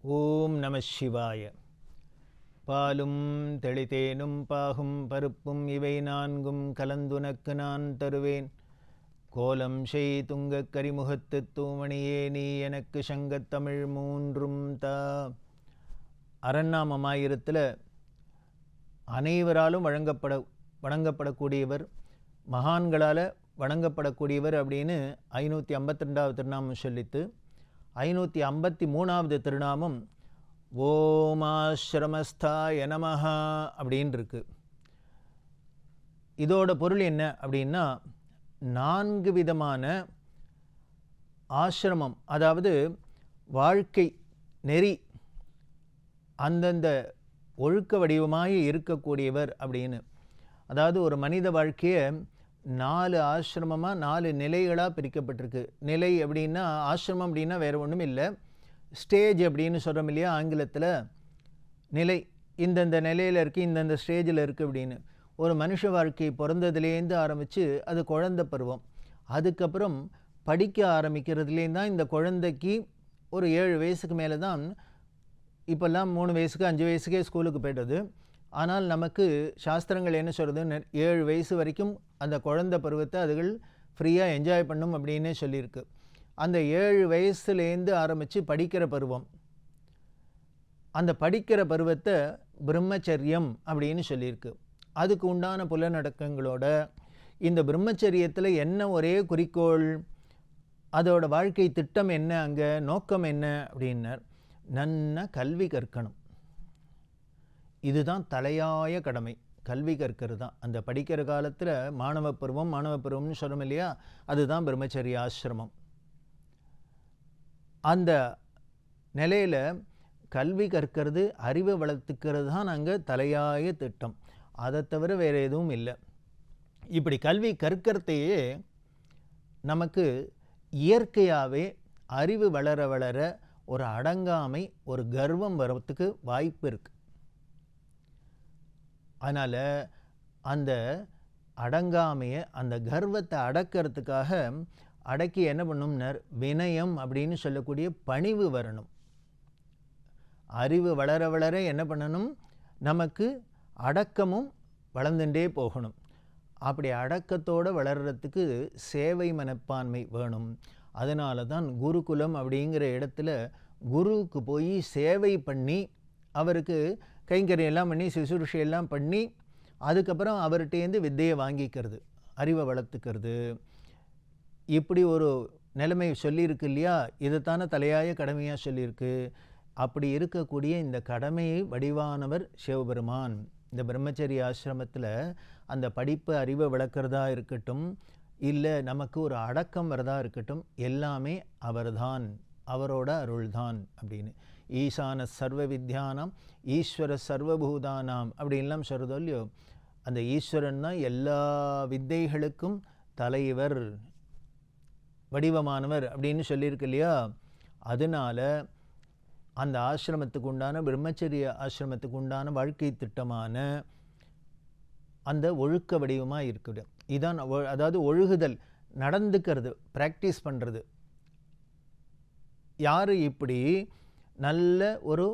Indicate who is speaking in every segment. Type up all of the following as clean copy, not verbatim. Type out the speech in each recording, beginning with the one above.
Speaker 1: ஓம் நம சிவாய. பாலும் தெளித்தேனும் பாகும் பருப்பும் இவை நான்கும் கலந்துனக்கு நான் தருவேன். கோலம் செய் துங்கக் கரிமுகத்து தூமணியே நீ எனக்கு சங்கத்தமிழ் மூன்றும் தா. அரண்நாமமாயிரத்தில் அனைவராலும் வணங்கப்படக்கூடியவர், மகான்களால் வணங்கப்படக்கூடியவர் அப்படின்னு 552வது திருநாமம் சொல்லித்து 553வது திருநாமம் ஓமாஸ்ரமஸ்தாய நமஹா அப்படின்னு இருக்கு. இதோட பொருள் என்ன அப்படின்னா, 4 விதமான ஆசிரமம், அதாவது வாழ்க்கை நெறி அந்தந்த ஒழுக்க வடிவமாக இருக்கக்கூடியவர் அப்படின்னு. அதாவது ஒரு மனித வாழ்க்கையை 4 ஆசிரமமாக 4 நிலைகளாக பிரிக்கப்பட்டிருக்கு. நிலை அப்படின்னா, ஆசிரமம் அப்படின்னா வேறு ஒன்றும் இல்லை, ஸ்டேஜ் அப்படின்னு சொல்கிறோம் இல்லையா ஆங்கிலத்தில். நிலை இந்தந்த நிலையில் இருக்குது, இந்தந்த ஸ்டேஜில் இருக்குது அப்படின்னு. ஒரு மனுஷ வாழ்க்கை பிறந்ததுலேருந்து ஆரம்பித்து அது குழந்தை பருவம், அதுக்கப்புறம் படிக்க ஆரம்பிக்கிறதுலேருந்து தான் இந்த குழந்தைக்கு ஒரு 7 வயசுக்கு மேலே தான், இப்போல்லாம் 3 வயசுக்கு 5 வயசுக்கே ஸ்கூலுக்கு போய்ட்டது. ஆனால் நமக்கு சாஸ்திரங்கள் என்ன சொல்கிறது, 7 வயசு வரைக்கும் அந்த குழந்தை பருவத்தை அதுகள் ஃப்ரீயாக என்ஜாய் பண்ணும் அப்படின்னே சொல்லியிருக்கு. அந்த 7 வயசுலேருந்து ஆரம்பித்து படிக்கிற பருவம், அந்த படிக்கிற பருவத்தை பிரம்மச்சரியம் அப்படின்னு சொல்லியிருக்கு. அதுக்கு உண்டான புலநடக்கங்களோட இந்த பிரம்மச்சரியத்தில் என்ன ஒரே குறிக்கோள், அதோட வாழ்க்கை திட்டம் என்ன, அங்கே நோக்கம் என்ன அப்படின்னர், நன்ன கல்வி கற்கணும். இதுதான் தலையாய கடமை, கல்வி கற்கிறது தான். அந்த படிக்கிற காலத்தில் மாணவ பருவம்னு சொல்கிறோம் இல்லையா, அதுதான் பிரம்மச்சரிய ஆசிரமம். அந்த நிலையில் கல்வி கற்கிறது, அறிவை வளர்த்துக்கிறது தான் அங்கே தலையாய திட்டம். அதை தவிர வேறு எதுவும் இல்லை. இப்படி கல்வி கற்கிறதையே நமக்கு இயற்கையாகவே அறிவு வளர வளர ஒரு அடங்காமை, ஒரு கர்வம் வர்றதுக்கு வாய்ப்பு இருக்குது. அதனால் அந்த அடங்காமையை, அந்த கர்வத்தை அடக்கிறதுக்காக அடக்கி என்ன பண்ணணும்னர், வினயம் அப்படின்னு சொல்லக்கூடிய பணிவு வரணும். அறிவு வளர வளர என்ன பண்ணணும், நமக்கு அடக்கமும் வளர்ந்துட்டே போகணும். அப்படி அடக்கத்தோடு வளர்கிறதுக்கு சேவை மனப்பான்மை வேணும். அதனால தான் குருகுலம் அப்படிங்கிற இடத்துல குருவுக்கு போய் சேவை பண்ணி, அவருக்கு கைங்கரியெல்லாம் பண்ணி, சுசுரூஷையெல்லாம் பண்ணி, அதுக்கப்புறம் அவர்கிட்டேருந்து வித்தையை வாங்கிக்கிறது, அறிவை வளர்த்துக்கிறது. இப்படி ஒரு நிலைமை சொல்லியிருக்கு இல்லையா, இதைத்தான தலையாய கடமையாக சொல்லியிருக்கு. அப்படி இருக்கக்கூடிய இந்த கடமையை வடிவானவர் சிவபெருமான். இந்த பிரம்மச்சரிய ஆசிரமத்தில் அந்த படிப்பு அறிவை வளர்க்குறதா இருக்கட்டும், இல்லை நமக்கு ஒரு அடக்கம் வரதா இருக்கட்டும், எல்லாமே அவர்தான், அவரோட அருள்தான் அப்படின்னு. ஈசான சர்வ வித்யானாம் ஈஸ்வர சர்வபூதானாம் அப்படின்லாம் சொல்கிறதோ இல்லையோ, அந்த ஈஸ்வரன் தான் எல்லா வித்தைகளுக்கும் தலைவர், வடிவமானவர் அப்படின்னு சொல்லியிருக்கு இல்லையா. அதனால் அந்த ஆசிரமத்துக்கு உண்டான, பிரம்மச்சரிய ஆசிரமத்துக்கு உண்டான வாழ்க்கை திட்டமான அந்த ஒழுக்க வடிவமாக இருக்குது. இதான் அதாவது ஒழுகுதல், நடந்துக்கிறது, ப்ராக்டிஸ் பண்ணுறது. யார் இப்படி நல்ல ஒரு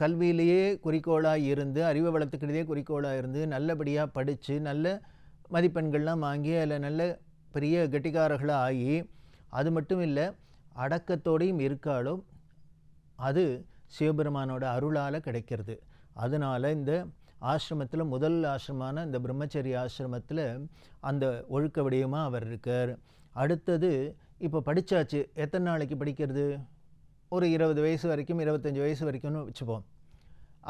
Speaker 1: கல்வியிலேயே குறிக்கோளாக இருந்து, அறிவை வளர்த்துக்கிறதே குறிக்கோளாக இருந்து, நல்லபடியாக படித்து நல்ல மதிப்பெண்கள்லாம் வாங்கி அதில் நல்ல பெரிய கெட்டிக்காரர்களாக ஆகி, அது மட்டும் இல்லை அடக்கத்தோடையும் இருக்காளோ, அது சிவபெருமானோட அருளால் கிடைக்கிறது. அதனால் இந்த ஆசிரமத்தில் முதல் ஆசிரமான இந்த பிரம்மச்சரிய ஆசிரமத்தில் அந்த ஒழுக்க வடிவமாக அவர் இருக்கார். அடுத்தது இப்போ படித்தாச்சு, எத்தனை நாளைக்கு படிக்கிறது, ஒரு 20 வயசு வரைக்கும் 25 வயசு வரைக்கும்னு வச்சுப்போம்.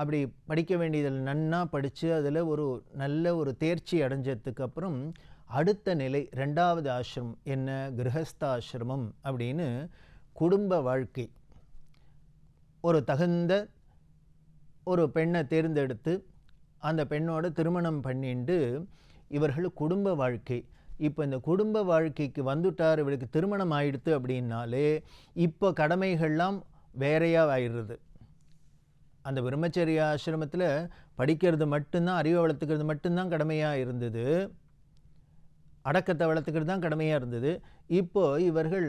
Speaker 1: அப்படி படிக்க வேண்டியதில் நன்னா படித்து அதில் ஒரு நல்ல ஒரு தேர்ச்சி அடைஞ்சதுக்கப்புறம் அடுத்த நிலை 2வது ஆசிரமம் என்ன, கிரகஸ்த ஆசிரமம் அப்படின்னு குடும்ப வாழ்க்கை. ஒரு தகுந்த ஒரு பெண்ணை தேர்ந்தெடுத்து அந்த பெண்ணோட திருமணம் பண்ணிட்டு இவர்கள் குடும்ப வாழ்க்கை. இப்போ இந்த குடும்ப வாழ்க்கைக்கு வந்துட்டார், இவருக்கு திருமணம் ஆயிடுத்து அப்படின்னாலே இப்போ கடமைகள்லாம் வேறையாக ஆயிடுறது. அந்த பிரம்மச்சரிய ஆசிரமத்தில் படிக்கிறது மட்டும்தான், அறிவை வளர்த்துக்கிறது மட்டும்தான் கடமையாக இருந்தது, அடக்கத்தை வளர்த்துக்கிறது தான் கடமையாக இருந்தது. இப்போது இவர்கள்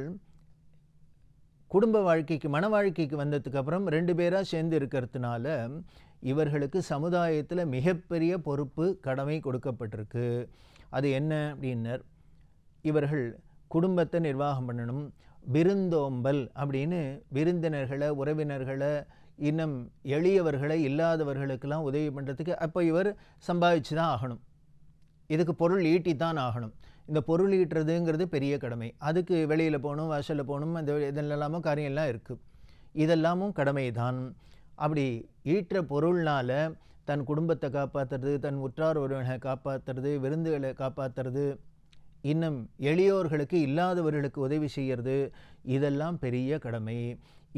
Speaker 1: குடும்ப வாழ்க்கைக்கு மன வாழ்க்கைக்கு வந்ததுக்கப்புறம் 2 பேராக சேர்ந்து இருக்கிறதுனால இவர்களுக்கு சமுதாயத்தில் மிகப்பெரிய பொறுப்பு கடமை கொடுக்கப்பட்டிருக்கு. அது என்ன அப்படின்னர், இவர்கள் குடும்பத்தை நிர்வாகம் பண்ணணும். விருந்தோம்பல் அப்படின்னு விருந்தினர்களை, உறவினர்களை, இன்னும் எளியவர்களை, இல்லாதவர்களுக்கெல்லாம் உதவி பண்ணுறதுக்கு அப்போ இவர் சம்பாதிச்சு தான் ஆகணும். இதுக்கு பொருள் ஈட்டித்தான் ஆகணும். இந்த பொருள் ஈட்டுறதுங்கிறது பெரிய கடமை. அதுக்கு வெளியில் போகணும், வாசலில் போகணும், அந்த இதெல்லாமும் காரியம்லாம் இருக்குது. இதெல்லாமும் கடமை தான். அப்படி ஈட்டுற பொருள்னால் தன் குடும்பத்தை காப்பாற்றுறது, தன் உற்றார் உறவினரை காப்பாற்றுறது, விருந்துகளை காப்பாற்றுறது, இன்னும் எளியோர்களுக்கு, இல்லாதவர்களுக்கு உதவி செய்கிறது, இதெல்லாம் பெரிய கடமை.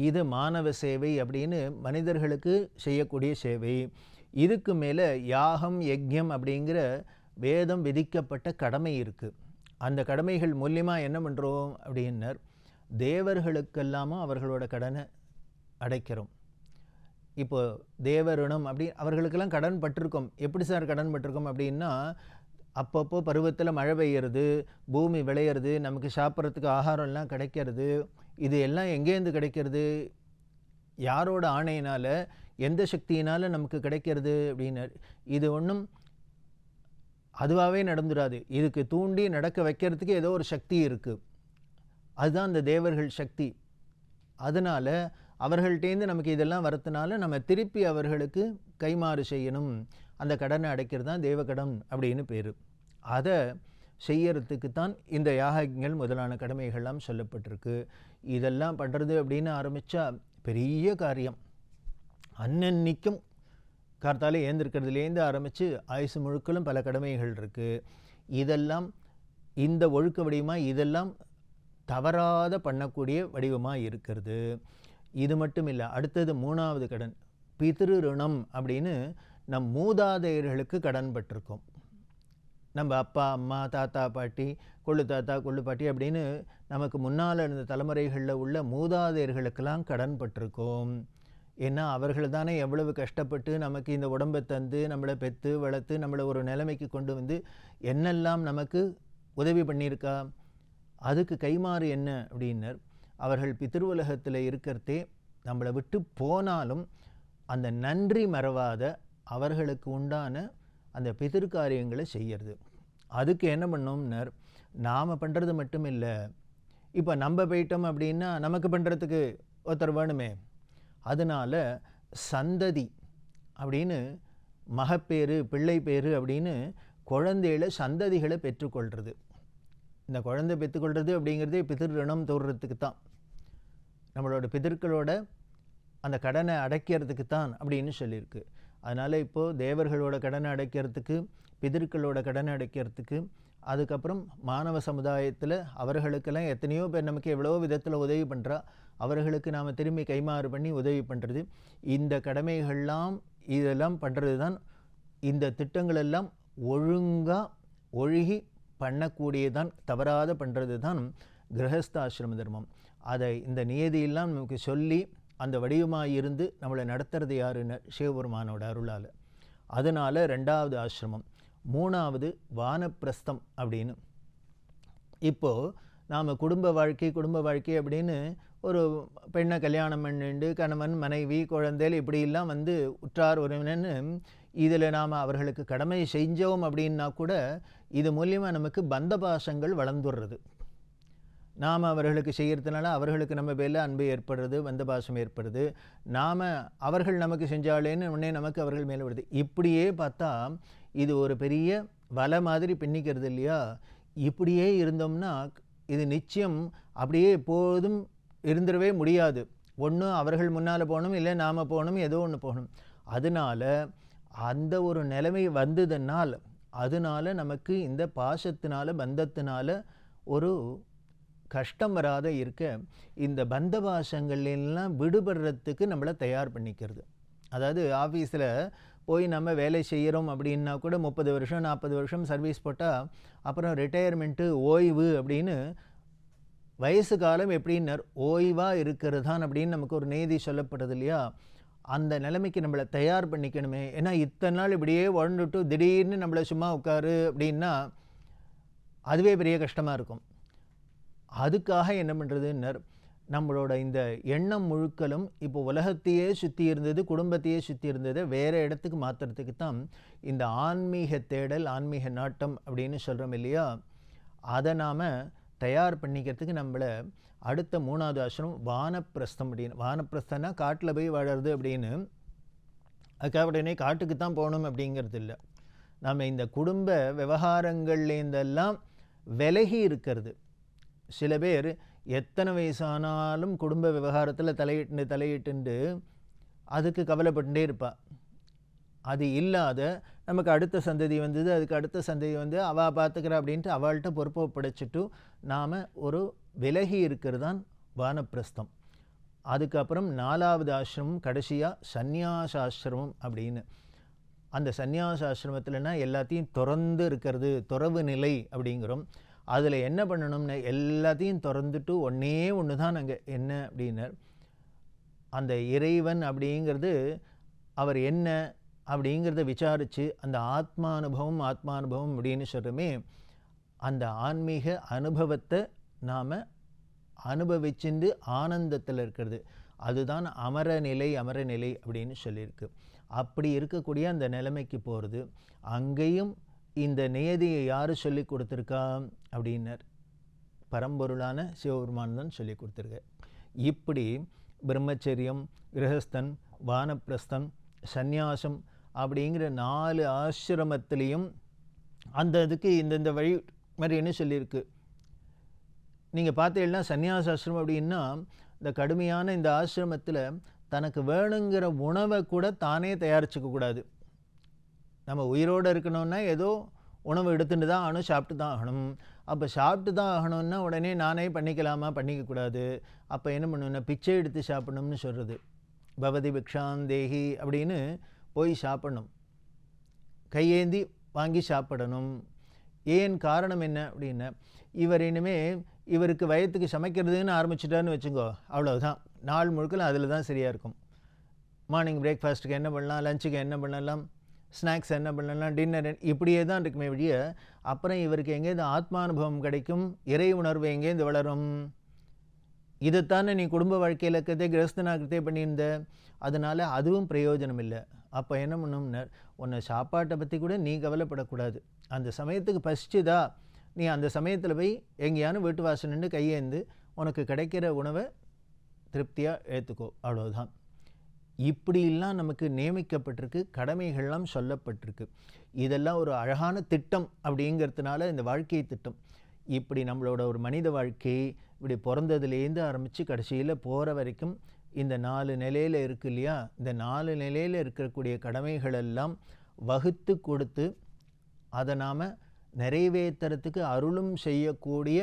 Speaker 1: இது மானவ சேவை அப்படின்னு மனிதர்களுக்கு செய்யக்கூடிய சேவை. இதுக்கு மேலே யாகம், யஜ்யம் அப்படிங்கிற வேதம் விதிக்கப்பட்ட கடமை இருக்குது. அந்த கடமைகள் மூலியமாக என்ன பண்ணுறோம் அப்படின்னர், தேவர்களுக்கெல்லாமும் அவர்களோட கடனை அடைக்கிறோம். இப்போ தேவருணம் அப்படி அவர்களுக்கெல்லாம் கடன் பட்டிருக்கோம். எப்படி சார் கடன் பட்டிருக்கோம் அப்படின்னா, அப்பப்போ பருவத்தில் மழை பெய்யறது, பூமி விளையிறது, நமக்கு சாப்பிட்றதுக்கு ஆகாரம்லாம் கிடைக்கிறது. இது எல்லாம் எங்கேருந்து கிடைக்கிறது, யாரோட ஆணையினால், எந்த சக்தியினால் நமக்கு கிடைக்கிறது அப்படின்னார். இது ஒன்றும் அதுவாகவே நடந்துடாது. இதுக்கு தூண்டி நடக்க வைக்கிறதுக்கு ஏதோ ஒரு சக்தி இருக்குது. அதுதான் அந்த தேவர்கள் சக்தி. அதனால் அவர்கள்டேருந்து நமக்கு இதெல்லாம் வரத்துனால நம்ம திருப்பி அவர்களுக்கு கைமாறு செய்யணும். அந்த கடனை அடைக்கிறது தான் தேவகடன் அப்படின்னு பேர். அதை செய்யறதுக்கு தான் இந்த யாகங்கள் முதலான கடமைகள்லாம் சொல்லப்பட்டிருக்கு. இதெல்லாம் பண்ணுறது அப்படின்னு ஆரம்பித்தா பெரிய காரியம். அன்னன்னைக்கும் கார்த்தாலே ஏந்திருக்கிறதுலேருந்து ஆரம்பித்து ஆயுசு முழுக்களும் பல கடமைகள் இருக்குது. இதெல்லாம் இந்த ஒழுக்க வடிவமாக இதெல்லாம் தவறாத பண்ணக்கூடிய வடிவமாக இருக்கிறது. இது மட்டும் இல்லை, அடுத்தது 3வது கடன் பித்ரு ருணம் அப்படின்னு நம் மூதாதையர்களுக்கு கடன் பட்டிருக்கோம். நம்ம அப்பா, அம்மா, தாத்தா, பாட்டி, கொள்ளு தாத்தா, கொள்ளு பாட்டி அப்படின்னு நமக்கு முன்னால் இருந்த தலைமுறைகளில் உள்ள மூதாதையர்களுக்கெல்லாம் கடன் பட்டிருக்கோம். ஏன்னா அவர்கள் தானே எவ்வளவு கஷ்டப்பட்டு நமக்கு இந்த உடம்பை தந்து, நம்மளை பெற்று வளர்த்து, நம்மளை ஒரு நிலைமைக்கு கொண்டு வந்து என்னெல்லாம் நமக்கு உதவி பண்ணியிருக்கா. அதுக்கு கைமாறு என்ன அப்படின்னர், அவர்கள் பித்ருவுலகத்தில் இருக்கிறதே நம்மளை விட்டு போனாலும் அந்த நன்றி மறவாத அவர்களுக்கு உண்டான அந்த பிதிர்காரியங்களை செய்கிறது. அதுக்கு என்ன பண்ணோம்னர், நாம் பண்ணுறது மட்டும் இல்லை, இப்போ நம்ம போயிட்டோம் அப்படின்னா நமக்கு பண்ணுறதுக்கு ஒருத்தர் வேணுமே. அதனால் சந்ததி அப்படின்னு மகப்பேறு, பிள்ளை பேரு அப்படின்னு குழந்தைகளை, சந்ததிகளை பெற்றுக்கொள்கிறது. இந்த குழந்தை பெற்றுக்கொள்வது அப்படிங்கிறதே பிதிர் ரிணம் தோறுறதுக்கு தான், நம்மளோட பிதர்களோட அந்த கடனை அடைக்கிறதுக்கு தான் அப்படின்னு சொல்லியிருக்கு. அதனால் இப்போது தேவர்களோட கடனை அடைக்கிறதுக்கு, பிதர்களோட கடனை அடைக்கிறதுக்கு, அதுக்கப்புறம் மாணவ சமுதாயத்தில் அவர்களுக்கெல்லாம் எத்தனையோ பேர் நமக்கு எவ்வளோ விதத்தில் உதவி பண்ணுறா, அவர்களுக்கு நாம் திரும்பி கைமாறு பண்ணி உதவி பண்ணுறது, இந்த கடமைகள்லாம் இதெல்லாம் பண்ணுறது தான். இந்த திட்டங்களெல்லாம் ஒழுங்காக ஒழுகி பண்ணக்கூடியதான், தவறாத பண்ணுறது தான் கிரகஸ்தாசிரம தர்மம். அதை இந்த நியதியெல்லாம் நமக்கு சொல்லி அந்த வடிவமாக இருந்து நம்மளை நடத்துறது யாருன்னு சிவபெருமானோட அருளால். அதனால் 2வது ஆசிரமம். 3வது வானப்பிரஸ்தம் அப்படின்னு. இப்போது நாம் குடும்ப வாழ்க்கை அப்படின்னு ஒரு பெண்ணை கல்யாணம் பண்ணிண்டு கணவன், மனைவி, குழந்தைகள் இப்படிலாம் வந்து உற்றார் உறவினன்னு இதில் நாம் அவர்களுக்கு கடமை செஞ்சோம் அப்படின்னா கூட இது மூலியமாக நமக்கு பந்த பாசங்கள் வளர்ந்துடுறது. நாம் அவர்களுக்கு செய்கிறதுனால அவர்களுக்கு நம்ம பேரில் அன்பு ஏற்படுறது, பந்த பாசம் ஏற்படுறது. நாம் அவர்கள் நமக்கு செஞ்சாலேன்னு உடனே நமக்கு அவர்கள் மேலே வருது. இப்படியே பார்த்தா இது ஒரு பெரிய வலை மாதிரி பின்னிக்கிறது இல்லையா. இப்படியே இருந்தோம்னா இது நிச்சயம் அப்படியே எப்போதும் இருந்துடவே முடியாது. ஒன்று அவர்கள் முன்னால் போகணும், இல்லை நாம் போகணும், ஏதோ ஒன்று போகணும். அதனால் அந்த ஒரு நிலைமை வந்ததுனால் அதனால் நமக்கு இந்த பாசத்தினால, பந்தத்தினால ஒரு கஷ்டம் வராத இருக்க இந்த பந்தபாசங்கள்லாம் விடுபடுறதுக்கு நம்மளை தயார் பண்ணிக்கிறது. அதாவது ஆஃபீஸில் போய் நம்ம வேலை செய்கிறோம் அப்படின்னா கூட 30 வருஷம் 40 வருஷம் சர்வீஸ் போட்டால் அப்புறம் ரிட்டையர்மெண்ட்டு ஓய்வு அப்படின்னு வயசு காலம் எப்படின்னார் ஓய்வாக இருக்கிறது தான் அப்படின்னு நமக்கு ஒரு நீதி சொல்லப்படுது இல்லையா? அந்த நிலைமைக்கு நம்மளை தயார் பண்ணிக்கணுமே. ஏன்னா இத்தனை நாள் இப்படியே உழந்துட்டு திடீர்னு நம்மளை சும்மா உட்காரு அப்படின்னா அதுவே பெரிய கஷ்டமாக இருக்கும். அதுக்காக என்ன பண்ணுறதுன்னர் நம்மளோட இந்த எண்ணம் முழுக்கலும் இப்போ உலகத்தையே சுற்றி இருந்தது, குடும்பத்தையே சுற்றி இருந்ததை வேறு இடத்துக்கு மாற்றுறதுக்கு தான் இந்த ஆன்மீக தேடல், ஆன்மீக நாட்டம் அப்படின்னு சொல்கிறோம் இல்லையா? அதை நாம் தயார் பண்ணிக்கிறதுக்கு நம்மளை அடுத்த 3வது ஆசிரமம் வானப்பிரஸ்தம் அப்படின்னு. வானப்பிரஸ்தம்னா காட்டில் போய் வாழறது அப்படின்னு. அதுக்காக உடனே காட்டுக்கு தான் போகணும் அப்படிங்கிறது இல்லை. நம்ம இந்த குடும்ப விவகாரங்கள்லேருந்தெல்லாம் விலகி இருக்கிறது. சில பேர் எத்தனை வயசானாலும் குடும்ப விவகாரத்தில் தலையிட்டு அதுக்கு கவலைப்பட்டுட்டே இருப்பாள். அது இல்லாத நமக்கு அடுத்த சந்ததி வந்தது, அதுக்கு அடுத்த சந்ததி வந்து அவள் பார்த்துக்கிறா அப்படின்ட்டு அவள்கிட்ட பொறுப்பை படைச்சிட்டு நாம் ஒரு விலகி இருக்கிறது தான் வானப்பிரஸ்தம். அதுக்கப்புறம் 4வது ஆசிரமம் கடைசியாக சந்நியாசாசிரமம் அப்படின்னு. அந்த சந்நியாசாசிரமத்தில்னா எல்லாத்தையும் திறந்து இருக்கிறது, துறவு நிலை அப்படிங்கிறோம். அதில் என்ன பண்ணணும்னு எல்லாத்தையும் திறந்துட்டு ஒன்று தான் அங்கே என்ன அப்படின்னார், அந்த இறைவன் அப்படிங்கிறது அவர் என்ன அப்படிங்கிறத விசாரித்து அந்த ஆத்மானுபவம் அப்படின்னு சொல்கிறோமே, அந்த ஆன்மீக அனுபவத்தை நாம் அனுபவிச்சுண்டு ஆனந்தத்தில் இருக்கிறது. அதுதான் அமரநிலை அப்படின்னு சொல்லியிருக்கு. அப்படி இருக்கக்கூடிய அந்த நிலைமைக்கு போகிறது. அங்கேயும் இந்த நியதியை யார் சொல்லி கொடுத்துருக்கா அப்படின்னர், பரம்பொருளான சிவபெருமான் தான் சொல்லி கொடுத்துருக்க. இப்படி பிரம்மச்சரியம், கிரகஸ்தன், வானப்பிரஸ்தன், சந்நியாசம் அப்படிங்கிற 4 ஆசிரமத்திலையும் அந்த இதுக்கு இந்தந்த வழி மாதிரி என்ன சொல்லியிருக்கு. நீங்கள் பார்த்தீங்கன்னா சந்நியாசாசிரமம் அப்படின்னா இந்த கடுமையான இந்த ஆசிரமத்தில் தனக்கு வேணுங்கிற உணவை கூட தானே தயாரிச்சுக்கக்கூடாது. நம்ம உயிரோடு இருக்கணும்னா ஏதோ உணவு எடுத்துட்டு தான் ஆகணும், சாப்பிட்டு தான் ஆகணும். அப்போ சாப்பிட்டு தான் ஆகணும்னா உடனே நானே பண்ணிக்கலாமா, பண்ணிக்கக்கூடாது. அப்போ என்ன பண்ணணும்னா பிச்சை எடுத்து சாப்பிடணும்னு சொல்கிறது. பவதி பிக்ஷாந்தேகி அப்படின்னு போய் சாப்பிடணும், கையேந்தி வாங்கி சாப்பிடணும். ஏன் காரணம் என்ன அப்படின்னா, இவர் இனிமேல் இவருக்கு வயத்துக்கு சமைக்கிறதுன்னு ஆரம்பிச்சிட்டான்னு வச்சுக்கோ, அவ்வளோதான், நாள் முழுக்க அதில் தான் சரியாக இருக்கும். மார்னிங் பிரேக்ஃபாஸ்ட்டுக்கு என்ன பண்ணலாம், லஞ்சுக்கு என்ன பண்ணலாம், ஸ்நாக்ஸ் என்ன பண்ணலாம், டின்னர் இப்படியே தான் இருக்குமே வழிய அப்புறம் இவருக்கு எங்கேருந்து ஆத்மானுபவம் கிடைக்கும், இறை உணர்வு எங்கேருந்து வளரும்? இதைத்தானே நீ குடும்ப வாழ்க்கையில் இருக்கிறதே கிரகஸ்தனாக்கிறதே பண்ணியிருந்த. அதனால் அதுவும் பிரயோஜனம் இல்லை. அப்போ என்ன பண்ணணும்னா, உன்னை சாப்பாட்டை பற்றி கூட நீ கவலைப்படக்கூடாது. அந்த சமயத்துக்கு பசிச்சுதா, நீ அந்த சமயத்தில் போய் எங்கேயானு வீட்டு வாசல் நின்று கையேந்து உனக்கு கிடைக்கிற உணவை திருப்தியாக ஏற்றுக்கோ, அவ்வளோதான். இப்படிலாம் நமக்கு நியமிக்கப்பட்டிருக்கு, கடமைகள்லாம் சொல்லப்பட்டிருக்கு. இதெல்லாம் ஒரு அழகான திட்டம் அப்படிங்கிறதுனால இந்த வாழ்க்கை திட்டம். இப்படி நம்மளோட ஒரு மனித வாழ்க்கை இப்படி பிறந்ததுலேருந்து ஆரம்பித்து கடைசியில் போகிற வரைக்கும் இந்த 4 நிலையில் இருக்குது இல்லையா? இந்த 4 நிலையில் இருக்கக்கூடிய கடமைகளெல்லாம் வகுத்து கொடுத்து அதை நாம் நிறைவேற்றுறதுக்கு அருளும் செய்யக்கூடிய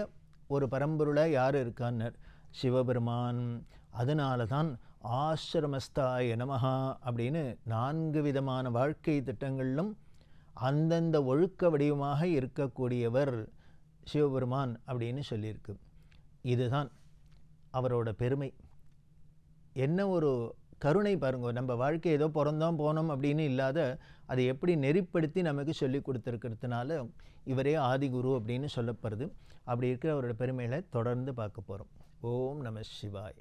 Speaker 1: ஒரு பரம்பொருளாக யார் இருக்கான்னர்? சிவபெருமான். அதனால தான் ஆசிரமஸ்தாய நமஹா அப்படின்னு 4 விதமான வாழ்க்கை திட்டங்களிலும் அந்தந்த ஒழுக்க வடிவமாக இருக்கக்கூடியவர் சிவபெருமான் அப்படின்னு சொல்லியிருக்கு. இதுதான் அவரோட பெருமை. என்ன ஒரு கருணை பாருங்க. நம்ம வாழ்க்கை ஏதோ பிறந்தோம் போனோம் அப்படின்னு இல்லாத அதை எப்படி நெறிப்படுத்தி நமக்கு சொல்லி கொடுத்துருக்கிறதுனால இவரே ஆதிகுரு அப்படின்னு சொல்லப்படுது. அப்படி இருக்கிற அவரோட பெருமைகளை தொடர்ந்து பார்க்க போகிறோம். ஓம் நம சிவாய.